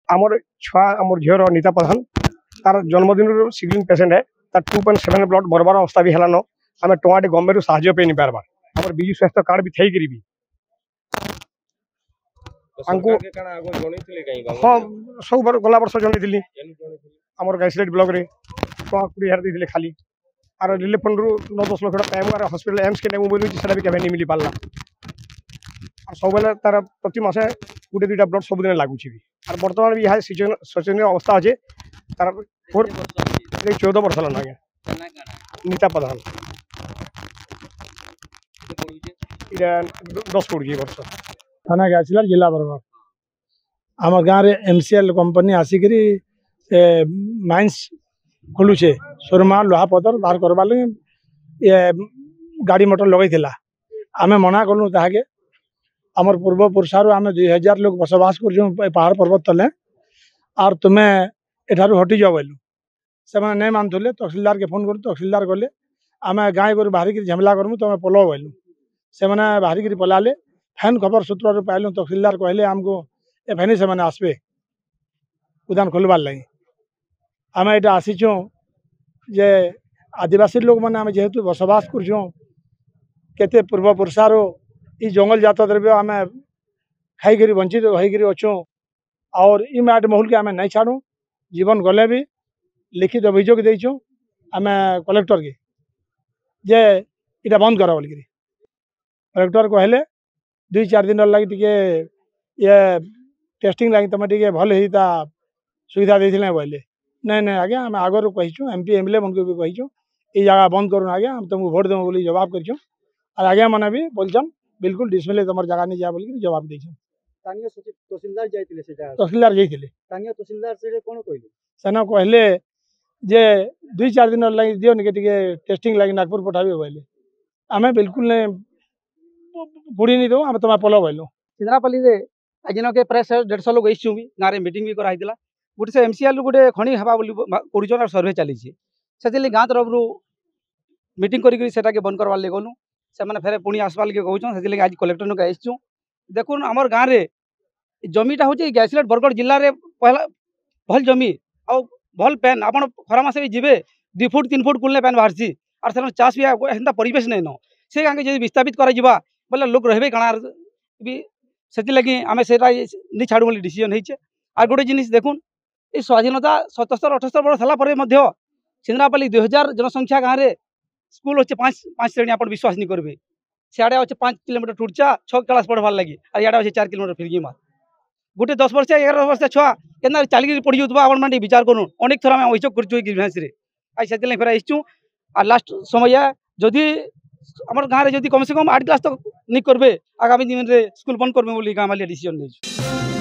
आमर छुआ आम झीर नीता प्रधान तार जन्मदिन सिग्रीन पेसेंट है तार 2.7 ब्लड बरबार अवस्था भी हेलान आम टमाटे गवर्नमेंट साहय पे नहीं पार्बार आम बिजु स्वास्थ्य कार्ड भी थी भी हाँ सब गला वर्ष जन आम गाइसलेट ब्लॉक रे 20,000 खाली आर रिलीफ फंड रु 9-10 लाख टाइम हॉस्पिटल एम्स के बोलूँ से भी नहीं मिल पारा सब बेले तार प्रति मासे 1-2टा ब्लड सब दिन लगुच भी और बर्तमान भी यहाँ शोचनीय अवस्था अच्छे तार 14 वर्ष है आज्ञा नीता प्रधान 10 कोड़ी वर्ष थाना गया जिला बरगढ़ आम गाँव में एमसीएल कंपनी आसिक माइंस खोलुचे सोरमा लोहा पदर बाहर करवा लगे ये गाड़ी मोटर लगे आम मना कलु ताके आमर पूर्वपुरुषारू आम 2000 लोग बसवास कर पहाड़ पर्वत तले और तुम्हें एठारू हटि जाओ बोलु से नहीं मानुले तहसिलदार के फोन करूँ तहसिलदार गले आम गाँव गोरु बाहरिक झमेला करमु तुम पलो बोलु से बाहरिक पलाले फैन खबर सूत्र पाइलु तहसिलदार कहले आमको ए फैनी से आसबे उद्यान खोलबार लगी आम यहाँ आसीचु जे आदिवासी लोक मैंने आम जेहेतु बसवास करते पूर्वपुरुषार इ जंगल जात द्रव्य आम खाई वंचित होकर अच्छु और इ मैट महल के आम नहीं छाड़ू जीवन गले भी लिखित अभियोग देचु आम कलेक्टर के जे इटा बंद कर बोल कलेक्टर कहले 2-4 दिन लगे टे ये टेस्टिंग लगे तुम टे भल होता सुविधा देते बोले नहीं नहीं आज्ञा आम आगर कहीचु एमपी एमएलए मन को भी कहीचु ये जगह बंद करूँ आज्ञा हम तुमको भोट देव बोली जवाब कर आज्ञा मैंने भी बोलचन बिल्कुल डिसमिल तुम जगह नहीं जा बोल जवाब दे तहसीलदार तहसीलदार जाइए तहसीलदार से कौन कहले सेना कहले जे 2-4 दिन लगे दियो निके टे टेस्टिंग लगे नागपुर पठाबे बोले आम बिल्कुल नहीं बुड़ी नहीं दो आम तुम पलो बोलु सिंदरापल्ली रे आज के प्राय 150 लोग आईचु भी गाँव में मीटिंग भी कराइला गोटे से एमसीएल गोटे खणी हवा बोली कर सर्वे चली से गाँ तरफ मीटिंग करा बंद करवार लगे गलु से फेर पुणी आसवा लगे कहूँ से आज कलेक्टर के आईचु देखुन आमर गाँव में जमीटा हूँ गैसलेट बरगढ़ जिले में पहला भल जमी आ भल पैन आप खरा मस भी जी 2 फुट 3 फुट कुलने पैन बाहर और से चाष भी एंता परिवेश नहीं न से गाँव के जब विस्थापित करा बोले लोग रहे कण भी से लगे आम से नहीं छाड़ू बोली डिसीजन होइछे और गोटे जिनिस देखुन ये स्वाधीनता 77-78 वर्ष है सिंदरापल्ली 2000 जनसंख्या गाँव में स्कूल अच्छे 5 श्रेणी आप विश्वास नहीं करेंगे सियाड़े अच्छे 5 किलोमीटर टूटचा 6 क्लास पढ़वार लगी और इे अच्छे 4 किलोमीटर फिरगी मार गोटे 10 वर्ष 11 वर्ष छुआ के चलिए पढ़ी आप विचार करूँ अनेक थर आम अभियोग कर आज से फिर आईचु और लास्ट समय जदि आम गाँव में कम से कम 8 क्लास तक नहीं करेंगे आगामी दिन में स्कूल बंद करेंगे गाँव वाले डिसीजन नहीं।